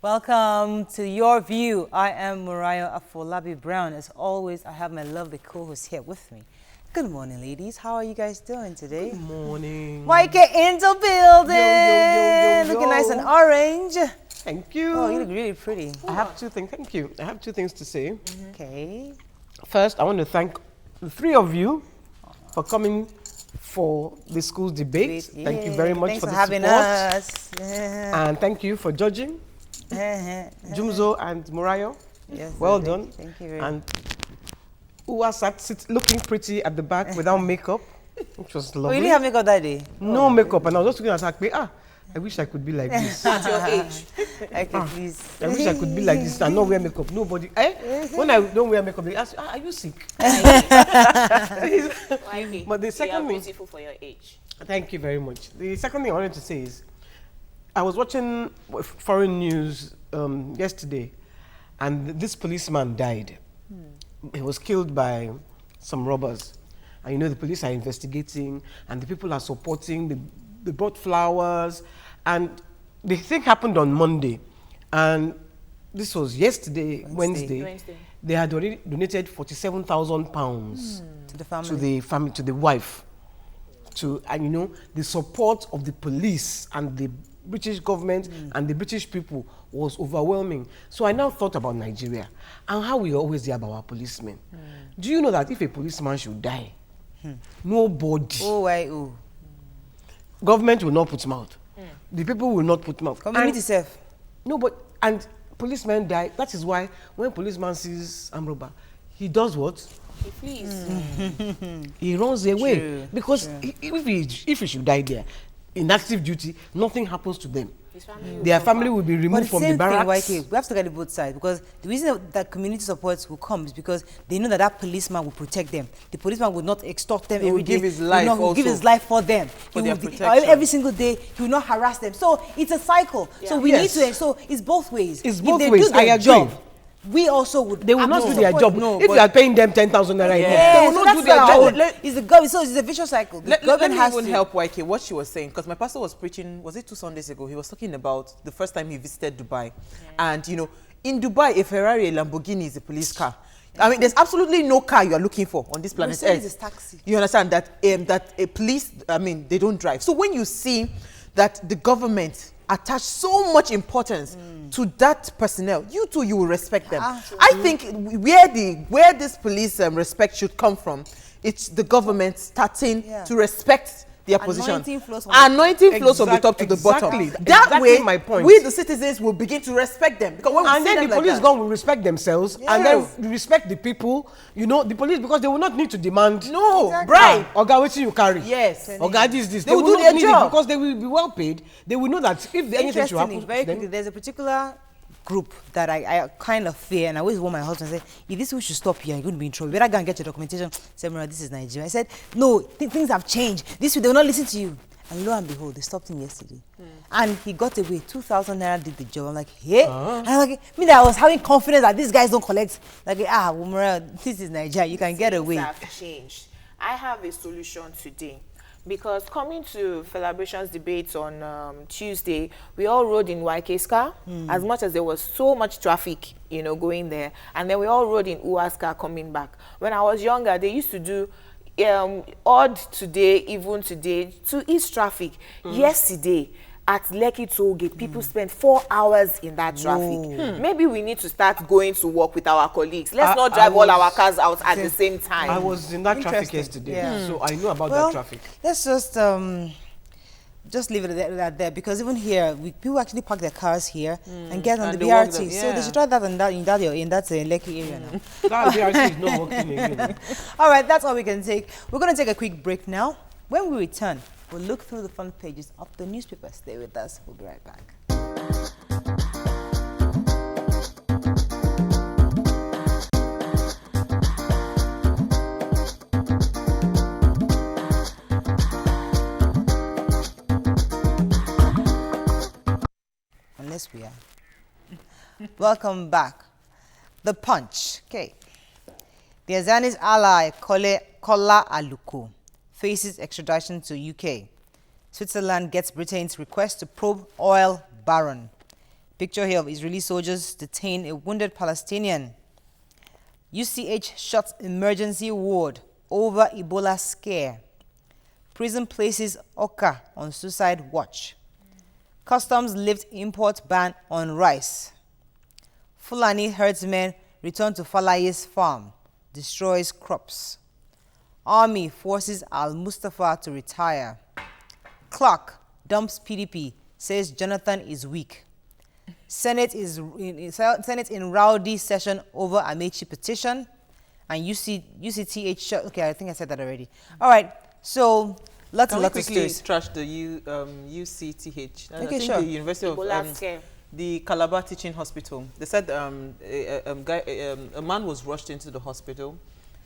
Welcome to Your View. I am Afolabi-Brown. As always, I have my lovely co-host here with me. Good morning, ladies. How are you guys doing today? Good morning. Mike in the building. Yo. Looking nice and orange. Thank you. Oh, you look really pretty. I have two things. Thank you. I have two things to say. Okay. First, I want to thank the three of you for coming for the school debate. Thank you very much Thanks for the having support. us. And thank you for judging. Jumzo and Murayo. Yes, Well done. Thank you very And Uwa sat looking pretty at the back without makeup, which was Oh, lovely. you didn't have makeup that day? No makeup. And I was just looking at her, I wish I could be like this. At your age. Okay, please. I wish I could be like this and not wear makeup. Nobody. When I don't wear makeup, they ask, are you sick? Wifey, But the second you are thing, beautiful for your age. thank you very much. The second thing I wanted to say is, I was watching foreign news yesterday, and this policeman died. He was killed by some robbers. And you know, the police are investigating, and the people are supporting. They brought flowers, and the thing happened on Monday, and this was yesterday, Wednesday. They had already donated £47,000 To the family. to the wife, and you know, the support of the police and the British government and the British people was overwhelming. So I now thought about Nigeria and how we always hear about our policemen. Do you know that if a policeman should die, nobody, government will not put him out. The people will not put him out. Community safe. No, and policemen die. That is why when policeman sees armed robber, he does what? He flees. He runs away. True, Because if he should die there, in active duty, nothing happens to them. His family Their family will be removed from the barracks. We have to look at the both sides, because the reason that community support will come is because they know that policeman will protect them. The policeman will not extort them He will every day. give his life He will give also his life for them. for He their will protection. every single day, he will not harass them. So it's a cycle. Yeah. So we Yes. need to, so it's both ways. It's If both they ways. do their I agree. job, we also would. They will not do their support. job. No, If but- you are paying them 10,000 naira, Yeah, they will so not do that's their our job. own. It's the government. So it's a vicious cycle. The Let government me has even to help YK what she was saying, because my pastor was preaching, was it 2 Sundays ago? He was talking about the first time he visited Dubai. And, you know, in Dubai, a Ferrari, a Lamborghini is a police car. I mean, there's absolutely no car you are looking for on this planet Mercedes Earth. is taxi. You understand that that a police, I mean, they don't drive. So when you see that the government attach so much importance to that personnel, you too, you will respect them. I think where this police respect should come from, it's the government starting to respect their position. Anointing flows from the- Anointing flows from the top to the bottom. Exactly. That Exactly way, my point. we the citizens will begin to respect them, because when we And see then them the like police that, gun will respect themselves, and Yes. then respect the people, you know, the police, because they will not need to demand. No, Exactly. bribe. Oga, wetin you carry? Yes. Oga, this. They will do not their need job. it because they will be well paid. They will know that if anything should Interestingly, happen very to them, quickly, there's a particular group that I kind of fear, and I always want my husband to say, if this should stop here, you're going to be in trouble. You better go and get your documentation. Say, Mara, this is Nigeria. I said, no, things have changed. This way, they will not listen to you. And lo and behold, they stopped him yesterday. And he got away. 2,000 naira did the job. I'm like, hey. And I'm like, me that I was having confidence that these guys don't collect. Like, Mara, this is Nigeria. You can get away. Things have changed. I have a solution today. Because coming to Afolabi-Brown's debates on Tuesday, we all rode in YK's car, as much as there was so much traffic, you know, going there. And then we all rode in Uwa's car coming back. When I was younger, they used to do odd today, even today, to ease traffic. Yesterday, at Lekki Toll Gate, people spent 4 hours in that traffic. Maybe we need to start going to work with our colleagues. Let's not drive all our cars out at the same time. I was in that traffic Interesting. yesterday, Yeah. so I know about Well, that traffic. let's just leave it at there, because even here, people actually park their cars here and get on And the they walk BRT. them, So yeah. they should try that in that Lekki area now. That BRT is not working again. All right, that's all we can take. We're going to take a quick break now. When we return, we'll look through the front pages of the newspaper. Stay with us. We'll be right back. Unless we are. Welcome back. The Punch. Okay. The Azani's ally, Kola Aluko, faces extradition to UK. Switzerland gets Britain's request to probe oil baron. Picture here of Israeli soldiers detain a wounded Palestinian. UCH shuts emergency ward over Ebola scare. Prison places Oka on suicide watch. Customs lift import ban on rice. Fulani herdsmen return to Falaye's farm. Destroys crops. Army forces Al-Mustafa to retire. Clark dumps PDP, says Jonathan is weak. Senate in rowdy session over Amechi petition. And UCTH shut. Okay, I think I said that already. All right, so lots and lots of quickly stories. trash the UCTH? Okay, I think sure. the University of the Calabar Teaching Hospital. They said a man was rushed into the hospital.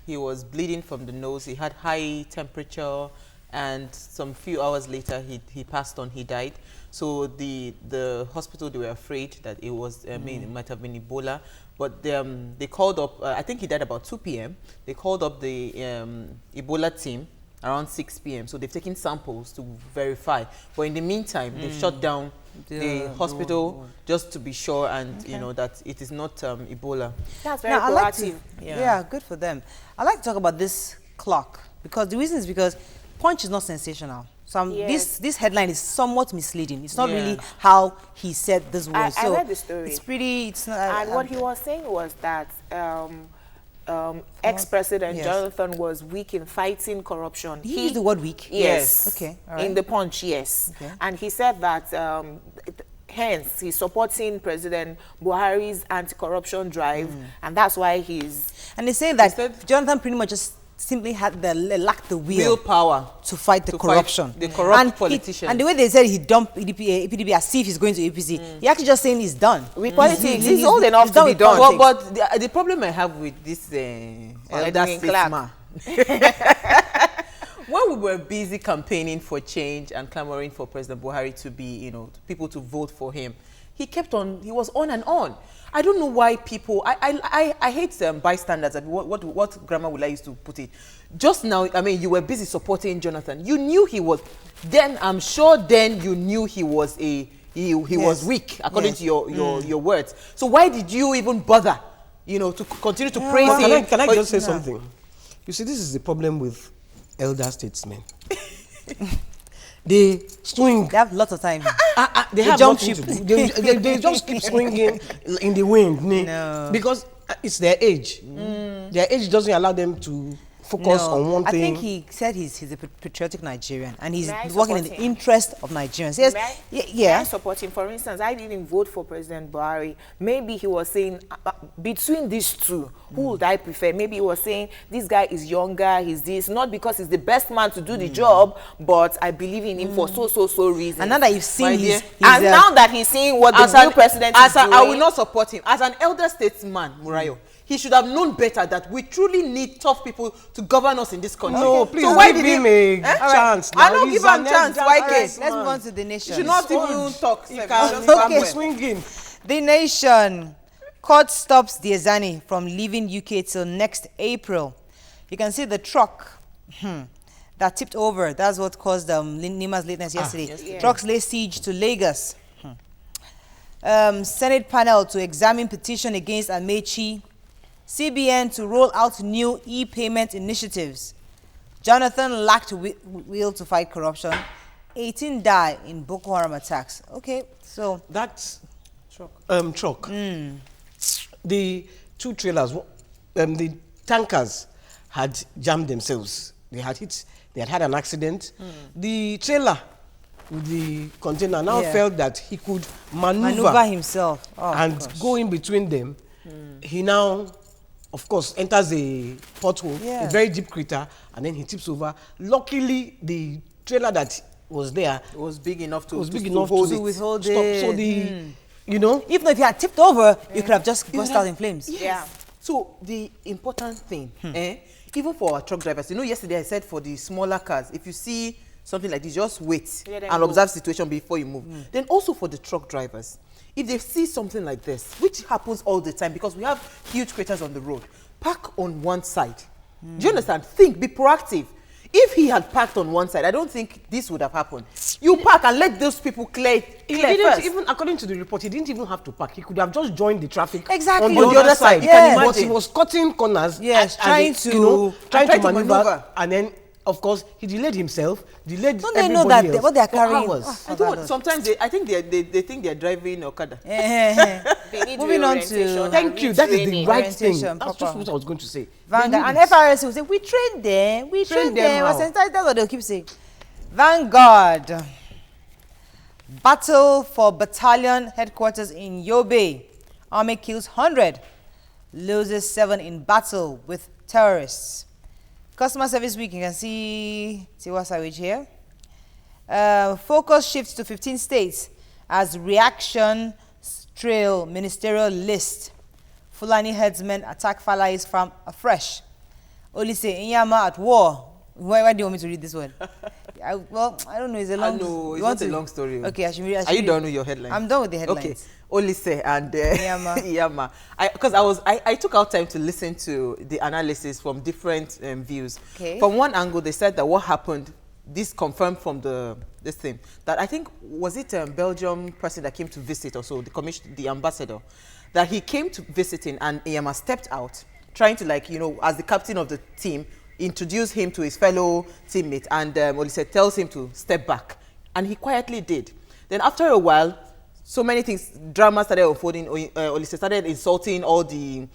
He was bleeding from the nose. He had high temperature, and some few hours later, he passed on. He died. So the hospital, they were afraid that it was, I mean, it might have been Ebola. But they called up, I think he died about 2 p.m. They called up the Ebola team around 6 p.m. So they've taken samples to verify. But in the meantime, they've shut down the hospital just to be sure, and you know that it is not Ebola. That's very Now, proactive. Yeah, good for them. I like to talk about this clock because the reason is because Punch is not sensational. So this headline is somewhat misleading. It's not really how he said this was. I read the story. It's pretty. It's not. And what he was saying was that ex-president Jonathan was weak in fighting corruption. He used the word weak. Yes. Okay. All right. In the Punch, yes. Okay. And he said that hence he's supporting President Buhari's anti-corruption drive, and that's why he's. And they say that Jonathan pretty much just simply lacked the willpower to fight the corruption. The corrupt politicians. And the way they said he dumped PDP as if he's going to APC, he actually just saying he's done. With politics, he's old enough to be done. But the problem I have with this elder statesman, when we were busy campaigning for change and clamoring for President Buhari to be, you know, people to vote for him, he kept on, he was on and on. I don't know why people, I hate bystanders. What grammar would I use to put it? Just now, I mean, you were busy supporting Jonathan. You knew he was, then I'm sure then you knew he was was weak, according to your words. So why did you even bother, you know, to continue to praise him? Can I just say something? You see, this is the problem with elder statesmen. They swing. They have lots of time. They have jump nothing ship. to do. They just keep swinging in the wind. No. Because it's their age. Their age doesn't allow them to focus on one thing. I think he said he's a patriotic Nigerian and he's May I working in support the him? interest of Nigerians. Yes, May I support him? For instance, I didn't vote for President Buhari. Maybe he was saying, between these two, who would I prefer? Maybe he was saying, this guy is younger, he's this, not because he's the best man to do the job, but I believe in him for so reasons. And now that you've seen now that he's seeing what the new president is doing. I will not support him. As an elder statesman, Murayo, he should have known better that we truly need tough people to govern us in this country. No, please, so why give did him a chance. I don't give him a chance. Why Let's move on to the nation. You should not even talk. He can swinging. The Nation. Court stops Diezani from leaving UK till next April. You can see the truck that tipped over. That's what caused Nima's lateness yesterday. Trucks lay siege to Lagos. Senate panel to examine petition against Amechi. CBN to roll out new e-payment initiatives. Jonathan lacked will to fight corruption. 18 die in Boko Haram attacks. Okay, so That's truck. The two trailers, the tankers had jammed themselves. They had had an accident. The trailer with the container now felt that he could maneuver himself and go in between them. He now, of course, enters a pothole, a very deep crater, and then he tips over. Luckily, the trailer that was there was big enough to withhold stop. it. So the, you know, even if he had tipped over, you could have just burst out in flames. Yeah. So the important thing, even for our truck drivers, you know, yesterday I said for the smaller cars, if you see something like this, just wait and observe the situation before you move. Then also for the truck drivers, if they see something like this, which happens all the time because we have huge craters on the road, park on one side. Do you understand? Think, be proactive. If he had parked on one side, I don't think this would have happened. You park and let those people clear He didn't first. even, according to the report, he didn't even have to park. He could have just joined the traffic Exactly. on the other side. You can But imagine. he was cutting corners. Yes, trying to maneuver, and then of course he delayed himself, delayed Don't they everybody know that else what they are for carrying? hours. I don't know, sometimes I think they think they're driving Okada. They need Moving on reorientation to- and Thank you. That is the retraining. right thing. Orientation, That's just proper. what I was going to say. Vanguard They and need it. FRS will say we train them, we Train train them them. how? That's what they'll keep saying. Vanguard. Battle for battalion headquarters in Yobe. Army kills 100, loses 7 in battle with terrorists. Customer Service Week, you can see Tiwa Savage here. Focus shifts to 15 states as reaction trail ministerial list. Fulani herdsmen attack Falai's farm afresh. Olise Inyama at war. Why do you want me to read this one? I don't know. It's a long. No, it's you want not a to- long story. Okay, I should read. Are you done with your headline? I'm done with the headlines. Okay, Olise and Iyama. Iyama. Because I took out time to listen to the analysis from different views. Okay. From one angle, they said that what happened, this confirmed from this thing, that I think, was it a Belgium person that came to visit or so, the ambassador, that he came to visiting and Iyama stepped out, trying to, like, you know, as the captain of the team, introduce him to his fellow teammate, and Olise tells him to step back, and he quietly did. Then after a while, so many things, drama started unfolding. Olise started insulting all the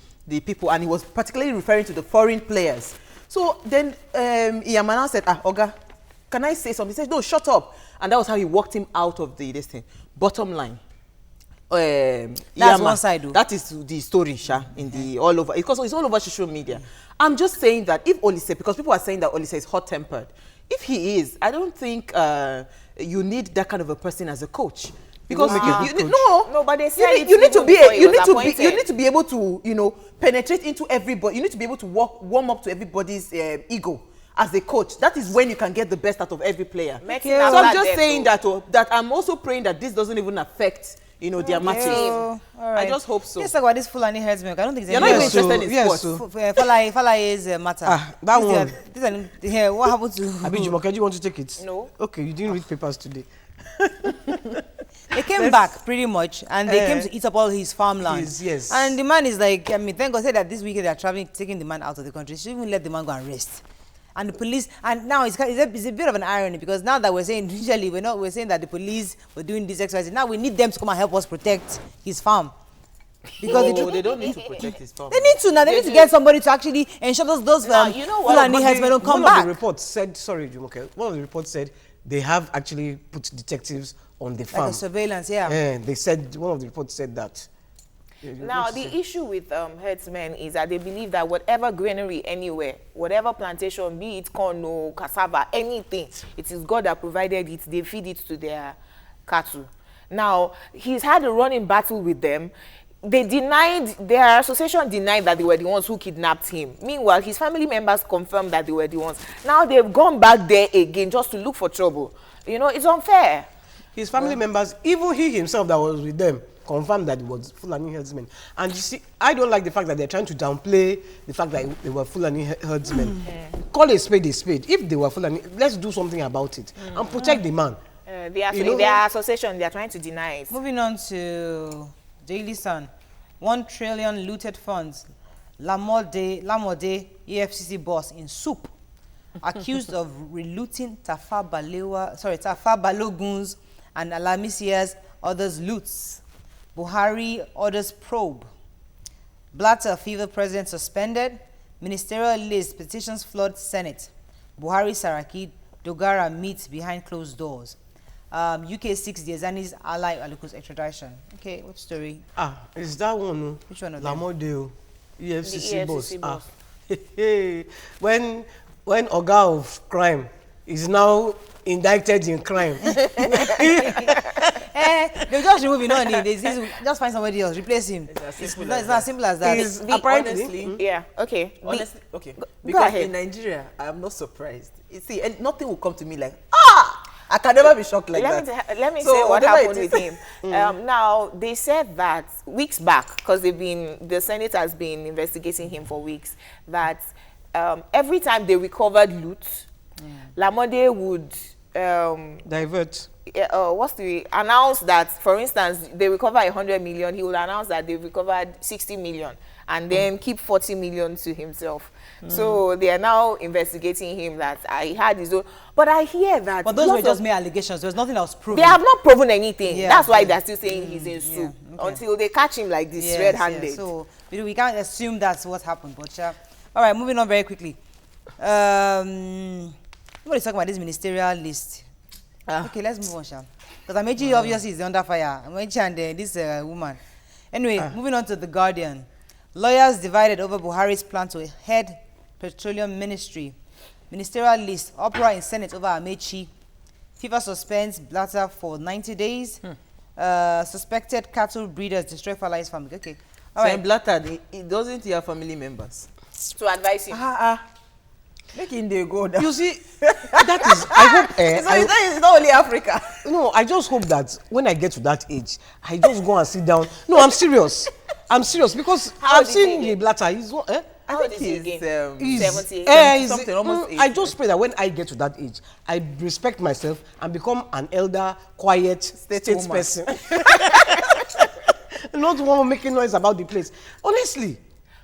people, and he was particularly referring to the foreign players. So then Iyama now said, Oga, can I say something? He said, no, shut up. And that was how he walked him out of this thing. Bottom line. That's Iyama, one side, though. that is the story, Sha, in the all over, because it's all over social media. I'm just saying that if Olise, because people are saying that Olise is hot-tempered, if he is, I don't think you need that kind of a person as a coach. Because No, but they said it you need to even be before he you was need to be appointed. you need to be able to, you know, penetrate into everybody. You need to be able to warm up to everybody's ego as a coach. That is when you can get the best out of every player. Make So him I'm have just that saying though. that I'm also praying that this doesn't even affect, you know, their matches. All right. I just hope so. Let's talk about this Fulani herdsmen. I don't think You're not even there's interested in yes, sports. so- Falai's matter. That These one. Here, what happened to? Abi Jumoke, do you want to take it? No. Okay, you didn't read papers today. They came back pretty much, and they came to eat up all his farmland. Yes. And the man is like, I mean, thank God said that this weekend they are traveling, taking the man out of the country. She even let the man go and rest. And the police, and now it's a bit of an irony, because now that we're saying, usually we're saying that the police were doing this exercise. Now we need them to come and help us protect his farm. Because They don't need to protect his farm. they need to now. They need to get somebody to actually ensure those Now, you know what? Fulani But herdsmen don't come one of back. the reports said, sorry, Jumoke, one of the reports said they have actually put detectives on the Like farm. a surveillance, yeah. And they said, one of the reports said that. Now, the issue with herdsmen is that they believe that whatever granary anywhere, whatever plantation, be it corn or cassava, anything, it is God that provided it, they feed it to their cattle. Now, he's had a running battle with them. Their association denied that they were the ones who kidnapped him. Meanwhile, his family members confirmed that they were the ones. Now they've gone back there again just to look for trouble. You know, it's unfair. His family members, even he himself that was with them, confirmed that it was Fulani herdsmen. And you see, I don't like the fact that they're trying to downplay the fact that they were Fulani herdsmen. Call a spade a spade. If they were Fulani, let's do something about it and protect the man. Their association, they are trying to deny it. Moving on to Daily Sun. 1 trillion looted funds. Lamode EFCC boss in soup. Accused of relooting Tafa Balogun's and Alamisia's others loots. Buhari orders probe. Blatter fever president suspended. Ministerial list petitions flood Senate. Buhari Saraki Dogara meets behind closed doors. UK 6 Diazani's ally Aluko's extradition. Okay, what story? Is that one? No? Which one of them? Lamode, EFCC The boss. EFCC boss. When Oga of crime is now indicted in crime. They'll just remove him, no need. Just find somebody else, replace him. It's not as simple as that. Is apparently, honestly, Yeah, okay. honestly, okay. Go Because ahead. in Nigeria, I'm not surprised. You see, and nothing will come to me like, I can never be shocked like that. Let me So say what whatever happened it with is- him. Now, they said that weeks back, because the Senate has been investigating him for weeks, that every time they recovered loot Lamode would Divert. announce that, for instance, they recover 100 million, he will announce that they've recovered 60 million and then keep 40 million to himself. So they are now investigating him that I had his own. But I hear that. But those were just mere allegations. There was nothing else proven. They have not proven anything. Yeah, That's why they're still saying he's in soup okay. until they catch him like this, Yes, red-handed. yes. So we can't assume that's what happened. But all right, moving on very quickly. Nobody's talking about this ministerial list. Okay, let's move on, Sham. Because Amechi obviously is under fire. Amechi and this woman. Anyway, moving on to The Guardian. Lawyers divided over Buhari's plan to head Petroleum Ministry. Ministerial list. Uproar in Senate over Amechi. FIFA suspends Blatter for 90 days. Suspected cattle breeders destroy Falai's family. Okay. All right. Blatter, he doesn't hear family members. To advise him. Making they go down. You see, that is, I hope. It's not only Africa. No, I just hope that when I get to that age, I just go and sit down. No, I'm serious. I'm serious because How I've old is seen he the Blatter. He's what? How old is he again? He's 78. something, almost 80. I just pray that when I get to that age, I respect myself and become an elder, quiet, state person. Not one making noise about the place. Honestly.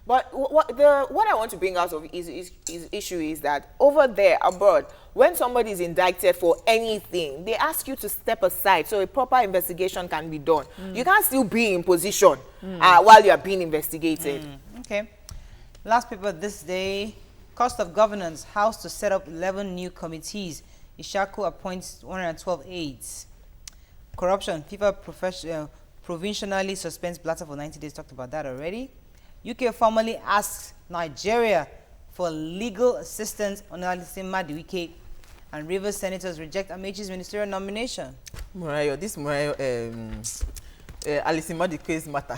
But what I want to bring out of his issue is that over there abroad, when somebody is indicted for anything, they ask you to step aside so a proper investigation can be done. You can't still be in position while you are being investigated. Okay. Last paper this day. Cost of governance. House to set up 11 new committees. Ishaku appoints 112 aides. Corruption. FIFA provisionally suspends Blatter for 90 days. Talked about that already. UK formally asks Nigeria for legal assistance on Alison Maduike, and Rivers senators reject Amechi's ministerial nomination. This Alison Maduike's matter.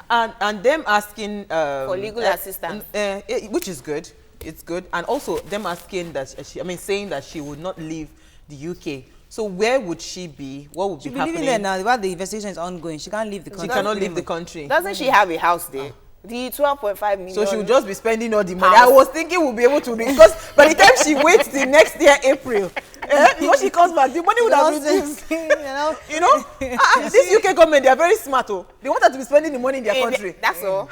and them asking For legal assistance. Which is good. It's good. And also them asking that saying that she would not leave the UK. So where would she be? What would be happening? She'll be living there now while the investigation is ongoing. She can't leave the country. She cannot leave the country. Doesn't she have a house there? The 12.5 million. So she will just be spending all the money. I was thinking we'll be able to because by the time she waits till next year April, when she comes back, the money would have reduced. This UK government, they are very smart. Oh, they want her to be spending the money in their country. That's all.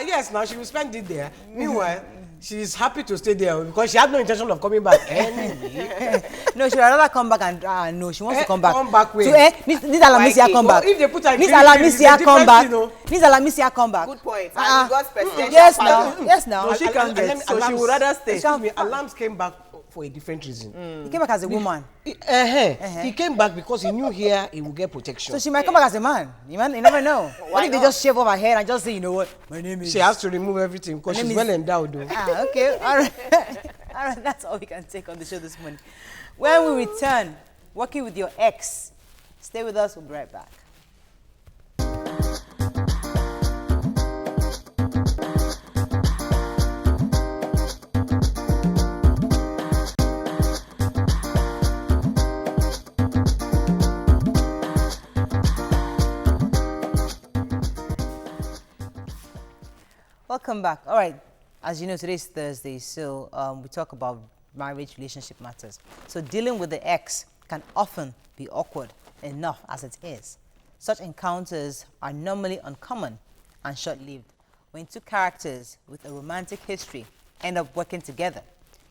Yes, now she will spend it there. Meanwhile, she is happy to stay there because she had no intention of coming back anyway. No, she would rather come back and no, she wants to come back. Come back where? To this Alamisia come back. If they put her in This Kirikiri, Alamisia it's a come back. different thing, This Alamisia come back. Good point. And he got presidential Yes, pardon. now. Yes, now. No, she can't get. So she would rather stay. Excuse me, Alarms came back for a different reason. He came back as a woman. He came back because he knew here he would get protection. So she might come back as a man. You never know. What if they just shave off her hair and just say, you know what, my name is... She has to remove everything because she's well endowed though. Okay. All right. All right, that's all we can take on the show this morning. When we return, working with your ex. Stay with us. We'll be right back. Welcome back. All right. As you know, today's Thursday, so we talk about marriage relationship matters. So dealing with the ex can often be awkward enough as it is. Such encounters are normally uncommon and short-lived. When two characters with a romantic history end up working together,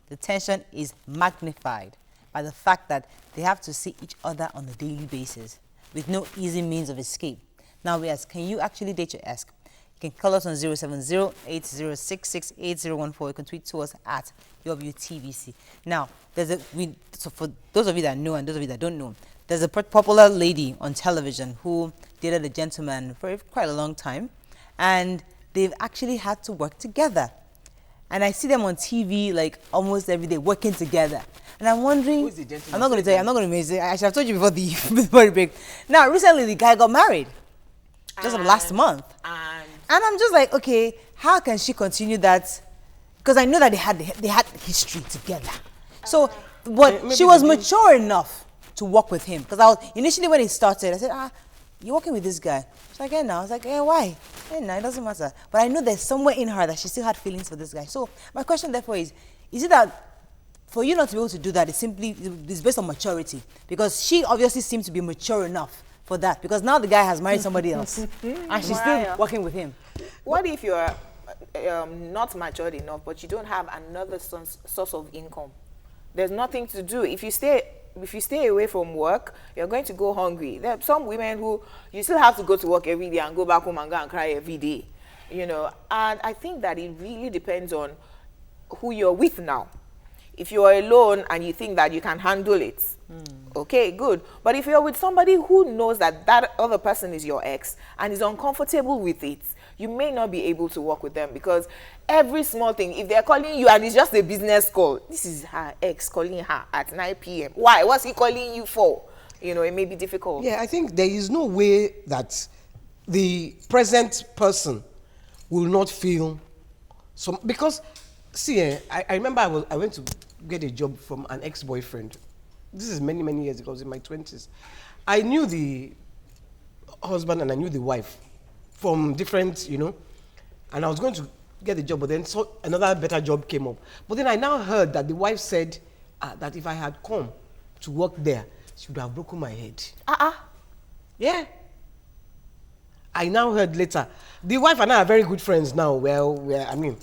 the tension is magnified by the fact that they have to see each other on a daily basis with no easy means of escape. Now we ask, can you actually date your ex? You can call us on 070-8066-8014. You can tweet to us at Yourview TVC. Now, so for those of you that know and those of you that don't know, there's a popular lady on television who dated a gentleman for quite a long time, and they've actually had to work together. And I see them on TV like almost every day working together. And I'm wondering, Who is the gentleman? I'm not going to tell you, I'm not going to say, I should have told you before the break. Now, recently the guy got married. Just last month. And I'm just like, okay, how can she continue that? Because I know that they had history together. So, but she was mature enough to work with him. Because initially when it started, I said, you're working with this guy. She's like, yeah, now. I was like, yeah, why? Yeah, no, it doesn't matter. But I know there's somewhere in her that she still had feelings for this guy. So my question therefore is it that for you not to be able to do that, it's based on maturity. Because she obviously seems to be mature enough for that. Because now the guy has married somebody else. And she's still working with him. What if you're not matured enough, but you don't have another source of income? There's nothing to do. If you stay away from work, you're going to go hungry. There are some women who you still have to go to work every day and go back home and go and cry every day. You know, and I think that it really depends on who you're with now. If you're alone and you think that you can handle it, okay, good. But if you're with somebody who knows that that other person is your ex and is uncomfortable with it, you may not be able to work with them, because every small thing, if they're calling you and it's just a business call, this is her ex calling her at 9 p.m. Why? What's he calling you for? You know, it may be difficult. Yeah, I think there is no way that the present person will not feel some, because see, I remember I went to get a job from an ex-boyfriend. This is many, many years ago. I was in my 20s. I knew the husband and I knew the wife from different, you know, and I was going to get a job, but then another better job came up. But then I now heard that the wife said that if I had come to work there, she would have broken my head. Yeah. I now heard later. The wife and I are very good friends now. Well, I mean,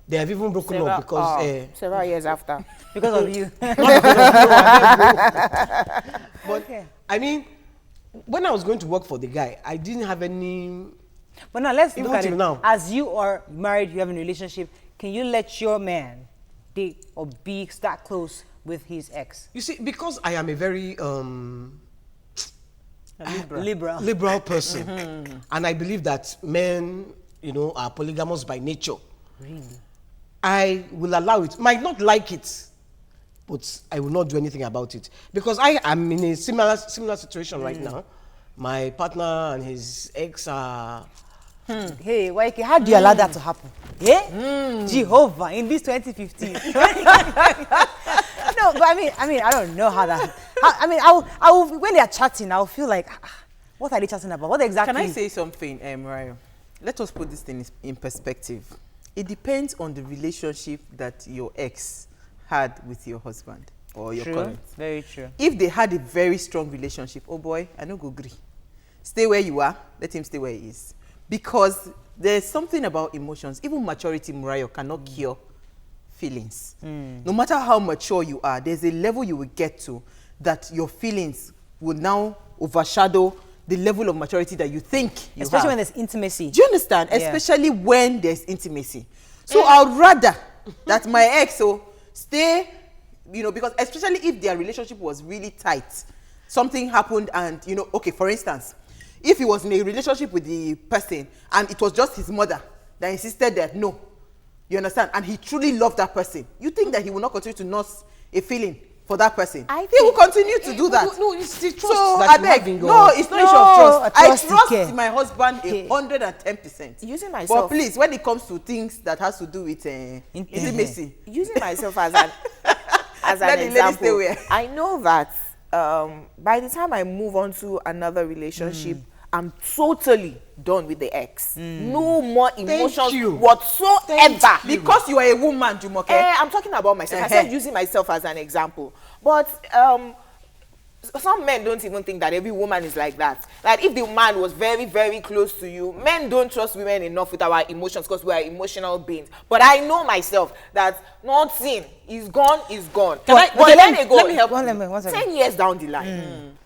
they have even broken up because several years after. Because of you. Not because of you. But okay. I mean, when I was going to work for the guy, I didn't have any. But now let's look at it. Now. As you are married, you have a relationship. Can you let your man date or be that close with his ex? You see, because I am a very liberal person, and I believe that men, you know, are polygamous by nature. Really? I will allow it. Might not like it, but I will not do anything about it, because I am in a similar situation right now. My partner and his ex are. Hey, Waike, how do you allow that to happen? Yeah? Jehovah, in this 2015. No, but I mean, I don't know how that. I will, when they are chatting, I'll feel like, what are they chatting about? What exactly? Can I say something, Mariah? Let us put this thing in perspective. It depends on the relationship that your ex had with your husband or your current. Very true. If they had a very strong relationship, oh boy, I don't go agree. Stay where you are, let him stay where he is. Because there's something about emotions. Even maturity, Mariah, cannot cure feelings. No matter how mature you are, there's a level you will get to that your feelings will now overshadow the level of maturity that you think you Especially have. when there's intimacy. Do you understand? Yeah. Especially when there's intimacy. So I'd rather that my ex stay, you know, because especially if their relationship was really tight, something happened and, you know, okay, for instance, if he was in a relationship with the person and it was just his mother that insisted that no, you understand, and he truly loved that person, you think that he will not continue to nurse a feeling for that person? He will continue to do that. No, it's the trust So that I you have beg, in God. no, it's not issue of trust. I trust care. my husband 110%. Using myself. But please, when it comes to things that has to do with intimacy, Using myself as an Let the lady stay example, where? I know that by the time I move on to another relationship, I'm totally done with the ex. No more emotions whatsoever. because you are a woman, Jumoke. I'm talking about myself. I said using myself as an example. But some men don't even think that every woman is like that. Like if the man was very, very close to you, men don't trust women enough with our emotions because we are emotional beings. But I know myself that nothing is gone, is gone. Let me help. 10 years down the line.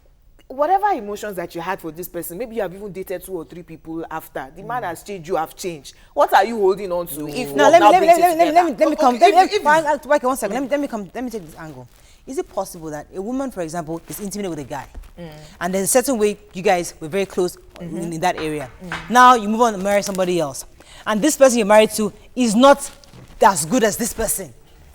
Whatever emotions that you had for this person, maybe you have even dated 2 or 3 people after. The man has changed, you have changed. What are you holding on to? If No, let me come. One second. Let me take this angle. Is it possible that a woman, for example, is intimate with a guy, and there's a certain way you guys were very close in that area? Now you move on to marry somebody else, and this person you're married to is not as good as this person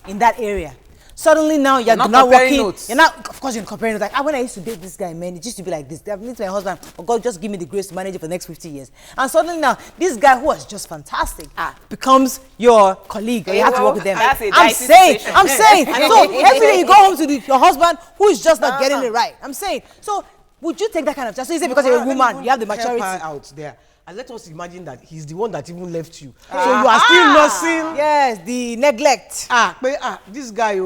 in that area. Suddenly now you're not working. Notes. You're not, of course, you're comparing. Like, when I used to date this guy, man, it used to be like this. I've been to my husband, oh God, just give me the grace to manage it for the next 50 years. And suddenly now, this guy who was just fantastic becomes your colleague, or you have to work with them. I'm saying. So every day you go home to your husband who is just not getting it right. I'm saying. So would you take that kind of chance? So you say because you're a woman, you have the maturity. Help her out there. And let us imagine that he's the one that even left you. So you are still nursing. Yes, the neglect. This guy,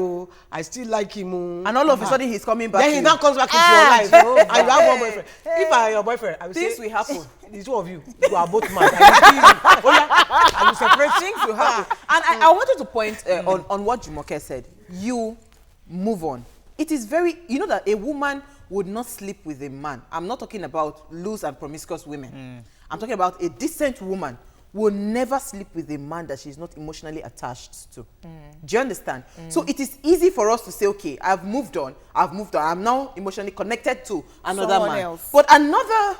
I still like him. And all of a sudden he's coming back. Then he now comes back into your life. And you have one boyfriend. If I am your boyfriend, I will Things say, will happen. The two of you are both mad. I will separate. Things will happen. And I wanted to point on what Jumoke said. You move on. It is very, you know that a woman would not sleep with a man. I'm not talking about loose and promiscuous women. I'm talking about a decent woman will never sleep with a man that she's not emotionally attached to. Do you understand? So it is easy for us to say, okay, I've moved on. I'm now emotionally connected to another Someone man. else. But another,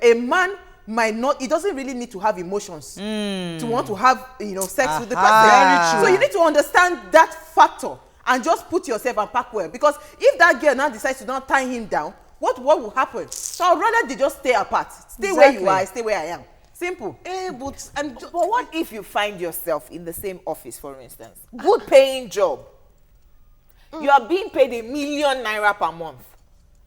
a man might not, he doesn't really need to have emotions to want to have, sex with the person. Very true. So you need to understand that factor and just put yourself and pack well. Because if that girl now decides to not tie him down, what will happen? So I'd rather they just stay apart. Stay where you are, stay where I am. Simple. But what if you find yourself in the same office, for instance? Good paying job. You are being paid ₦1 million per month.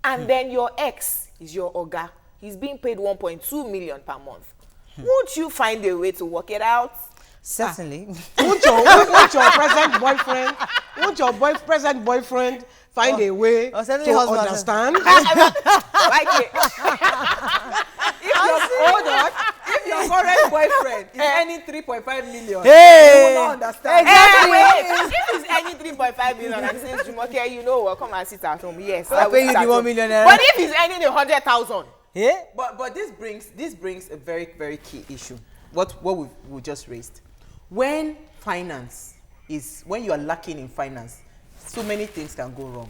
And then your ex is your oga. He's being paid 1.2 million per month. Won't you find a way to work it out? Certainly. Won't your present boyfriend find a way to understand? If your current boyfriend is earning 3.5 million, Hey! you will not understand. Wait, if it's any 3.5 million and says, Jumoke, you know what, come and sit at home. Yes, I will pay you sit the at 1 home. million. But if he's earning 100,000, Yeah? But this brings a very, very key issue. What we just raised. When you are lacking in finance, so many things can go wrong.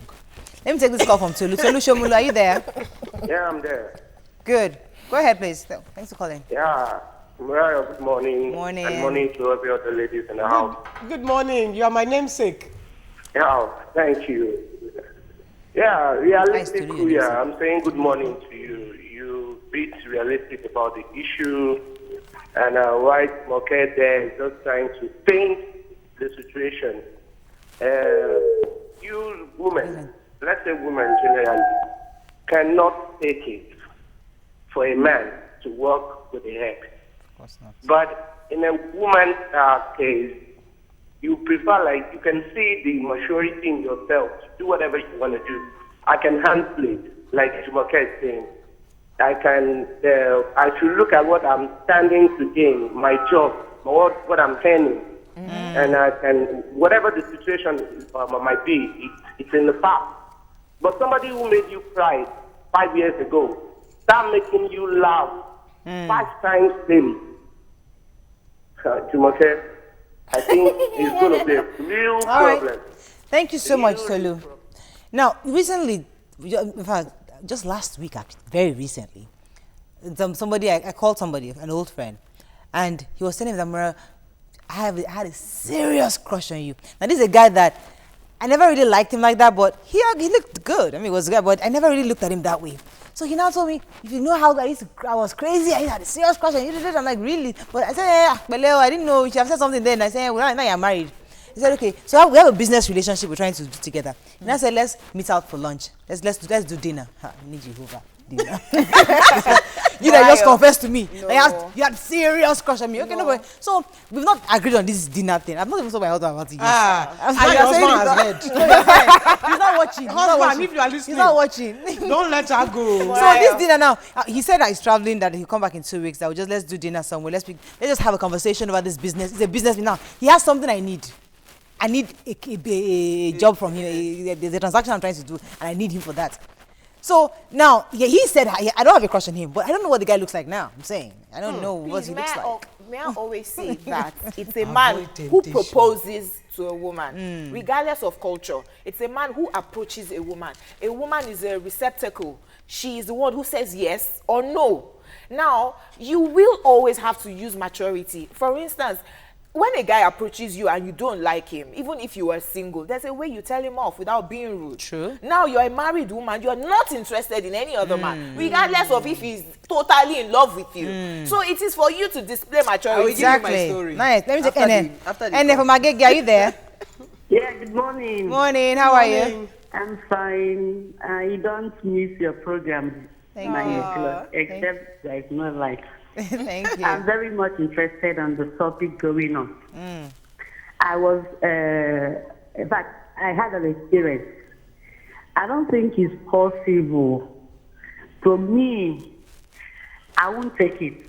Let me take this call from Tolu. Tolu Shomulu, are you there? Yeah, I'm there. Good. Go ahead, please. Thanks for calling. Yeah, Mariah, good morning. Morning. And morning to every other ladies in the house. Good morning. You are my namesake. Yeah, thank you. Yeah, realistic. Nice to you, I'm saying good morning to you. You be realistic about the issue. And White Moket there is just trying to paint the situation. You women, let's say women generally, cannot take it for a man to work with a ex. Of course not. But in a woman's case, you prefer, like, you can see the maturity in yourself to do whatever you want to do. I can handle it, like Jumoke is saying. I should look at what I'm standing to gain, my job, what I'm earning. And I can, whatever the situation might be, it's in the past. But somebody who made you cry 5 years ago, start making you laugh 5 times daily. Jumoke, I think it's going to be a real problem. Right. Thank you so much, Tolu. Now, recently, in fact, just last week, actually, very recently, I called somebody, an old friend, and he was telling me that, I had a serious crush on you. Now, this is a guy that I never really liked him like that, but he looked good. I mean, he was good, but I never really looked at him that way. So he now told me, if you know how I was crazy, I had a serious crush on you. I'm like, really? But I said, Beleo, I didn't know. You should have said something then. I said, well, now you're married. He said, okay, so we have a business relationship we're trying to do together. And I said, let's meet out for lunch. Let's do dinner. I need Jehovah. Dinner. You that just confessed to me. No. You had serious crush on me. Okay, no, but so we've not agreed on this dinner thing. I've not even told my husband about it yet. Your husband has heard. He's not watching. Husband, if you are listening, He's not watching. don't let her go. So this dinner now, he said that he's traveling, that he'll come back in 2 weeks. That let's do dinner somewhere. Let's just have a conversation about this business. It's a business now. He has something I need. I need a job from him. There's a transaction I'm trying to do, and I need him for that. So now, he said, I don't have a crush on him, but I don't know what the guy looks like now. I'm saying, I don't know what he looks like. May I always say that it's a man who proposes to a woman, regardless of culture. It's a man who approaches a woman. A woman is a receptacle. She is the one who says yes or no. Now, you will always have to use maturity. For instance, when a guy approaches you and you don't like him, even if you are single, there's a way you tell him off without being rude. True. Now you're a married woman, you're not interested in any other man, regardless of if he's totally in love with you. So it is for you to display maturity. Exactly. Give you my story. Nice. Let me take Ene. after the Ene call. from Agege, are you there? Yeah, good morning. Morning. How are you? I'm fine. I don't miss your program. Thank my you. clothes, except there is no light. Thank you. I'm very much interested on the topic going on. I was, in fact, I had an experience. I don't think it's possible. To me, I won't take it.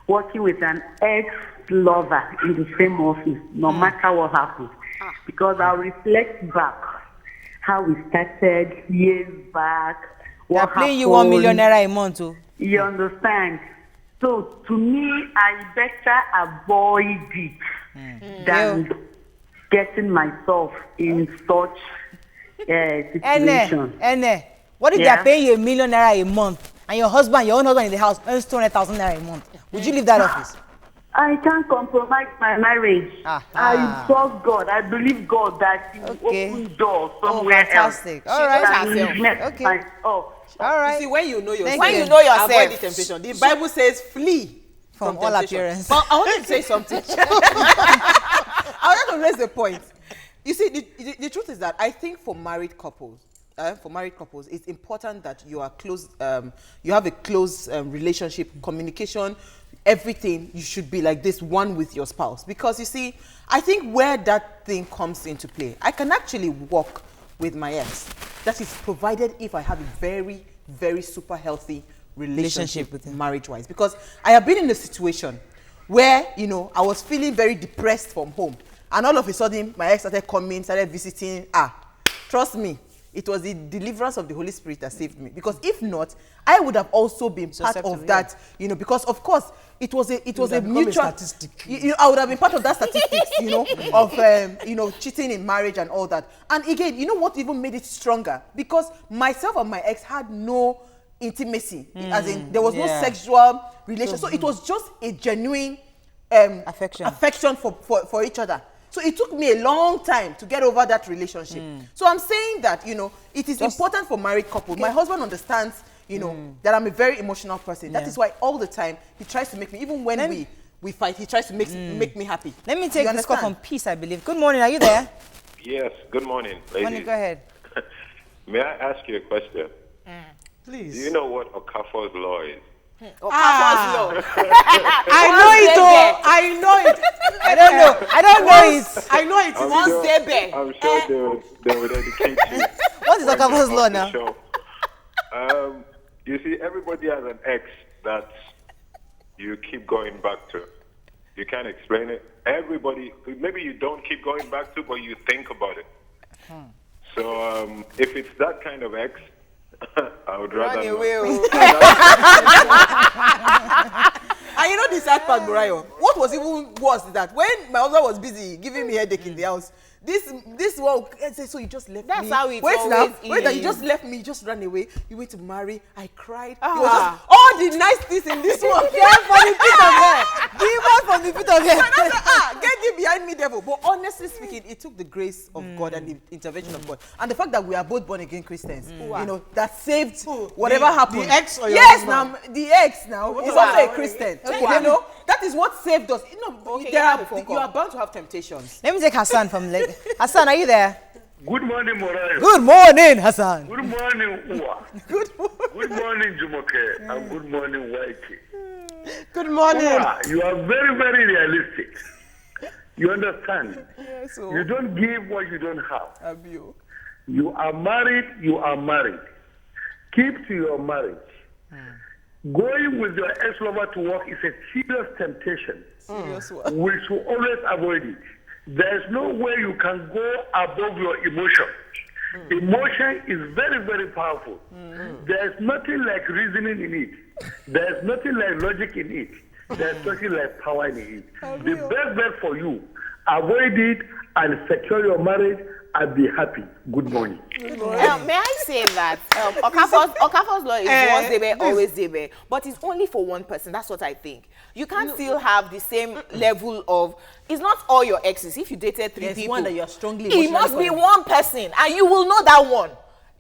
Working with an ex-lover in the same office, no matter what happens. Because I'll reflect back how we started years back. They're paying you 1 million naira a month too. You understand? So to me, I better avoid it than getting myself in such situation. What if they're paying you 1 million naira a month and your husband, your own husband in the house, earns 200,000 naira a month? Would you leave that office? I can't compromise my marriage. I trust God. I believe God that He will open doors somewhere fantastic. else. All right. Okay. All right. You see, when you know yourself, When you know yourself, avoid the temptation. The Bible says flee From all temptation. appearance. But I wanted to say something. I wanted to raise the point. You see, the truth is that I think for married couples, it's important that you are close. You have a close relationship, communication, everything. You should be like this, one with your spouse. Because you see, I think where that thing comes into play, I can actually walk with my ex. That is provided if I have a very, very super healthy relationship with him, marriage-wise. Because I have been in a situation where, you know, I was feeling very depressed from home. And all of a sudden, my ex started coming, started visiting. Trust me, it was the deliverance of the Holy Spirit that saved me. Because if not, I would have also been part of that, you know, because of course, it was a mutual statistic. I would have been part of that statistics, you know, of cheating in marriage and all that. And again, you know what even made it stronger? Because myself and my ex had no intimacy, as in there was no sexual relation. So it was just a genuine affection for each other. So it took me a long time to get over that relationship. So I'm saying that, you know, it is important for married couples. My husband understands, you know, that I'm a very emotional person. That is why all the time he tries to make me, even when we fight, he tries to make me happy. Let me take this call from Peace, I believe. Good morning, are you there? Yes, good morning, ladies. Morning, go ahead. May I ask you a question? Please. Do you know what Okafor's law is? Okafor's law. I know it, oh. I know it. I don't know it. I know it. I'm sure they would educate you. What is Okafor's law now? Sure. You see, everybody has an ex that you keep going back to. You can't explain it. Everybody, maybe you don't keep going back to, but you think about it. So if it's that kind of ex, I would rather Run not. away. And you know the sad part, Murayo? What was even worse is that when my husband was busy giving me headache in the house, this one said, so you just left me. That's how it Wait always now, is. wait now, you just left me, you just ran away. You went to marry. I cried. It was just all the nice things in this one. From the pit of hell. Demon from the pit of hell. And I said, get thee behind me, devil. But honestly speaking, it took the grace of God and the intervention of God. And the fact that we are both born again Christians, you know, that saved whatever happened. The ex or your yes, husband? now the ex now is also a Christian. You know, that is what saved us. You know, Okay, you you are bound to have temptations. Let me take Hassan from Hassan, are you there? Good morning, Morayo. Good morning, Hassan. Good morning, Uwa. Good morning, Jumoke. And good morning, Waike. Good morning. Uwa, you are very, very realistic. You understand? Yes, You don't give what you don't have. Abio. You are married, you are married. Keep to your marriage. Going with your ex-lover to work is a serious temptation. Serious one. We should always avoid it. There's no way you can go above your emotion. Emotion is very, very powerful. There's nothing like reasoning in it. There's nothing like logic in it. There's nothing like power in it. The best bet for you, avoid it and secure your marriage and be happy. Good morning. May I say that Okafor's law is once Debe, always Debe, but it's only for one person. That's what I think. You can't still have the same level of. It's not all your exes. If you dated three There's people, one that you are strongly it must be one person, and you will know that one.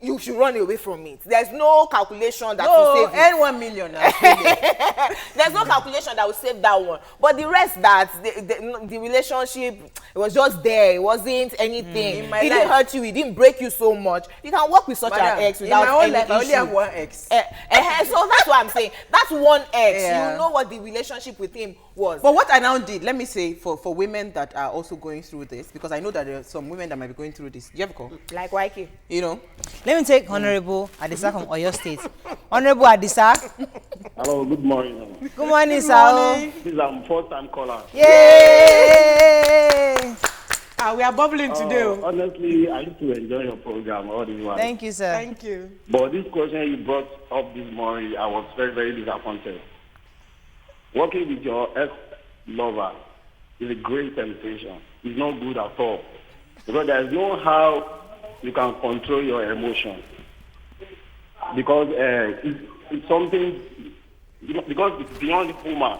you should run away from it. There's no calculation that will save earn 1 million. There's no calculation that will save that one. But the rest, that the relationship, it was just there. It wasn't anything. It didn't hurt you. It didn't break you so much. You can work with such an ex without in my own any life, I only issue. have one ex. So that's what I'm saying. That's one ex. You know what the relationship with him was. But what I now did, let me say, for women that are also going through this, because I know that there are some women that might be going through this. Do you have a call? Like YK. You know? Let me take Honorable Adisa from Oyo State. Honorable Adisa. Hello, good morning. Good morning, sir. This is our first time caller. Yay! We are bubbling today. Honestly, I used to enjoy your program all this while. Thank you, sir. Thank you. But this question you brought up this morning, I was very, very disappointed. Working with your ex-lover is a great temptation. It's not good at all. Because there is no how you can control your emotions. Because it's something, because it's beyond human.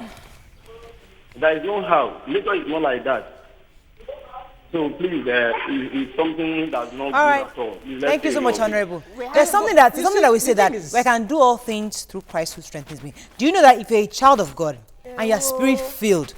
There is no how. Nature is not like that. So please, it's something that's not good at all. Thank you so much, Honorable. There's something that we say that we can do all things through Christ who strengthens me. Do you know that if you're a child of God and you're spirit-filled,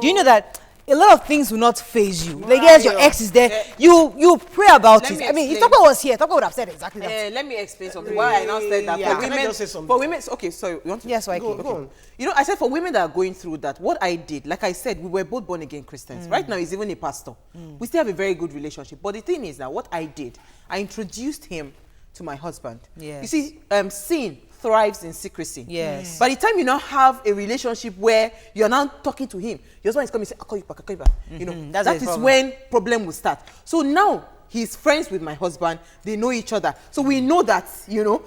do you know that a lot of things will not faze you? Like, yes, your ex is there. You pray about it. I mean, if Toko was here, Toko would have said exactly that. Let me explain something. Why I now said that Can I just say something? for women, okay, sorry. You want to? Yes, Go on. You know, I said for women that are going through that, what I did, like I said, we were both born again Christians. Right now, he's even a pastor. We still have a very good relationship. But the thing is now, what I did, I introduced him to my husband. Yes. You see, sin thrives in secrecy. Yes. By the time you now have a relationship where you're now talking to him, your husband is coming and say, I'll call you back, I'll call you back. You know, That's that the is problem. when problem will start. So now, he's friends with my husband. They know each other. So we know that, you know,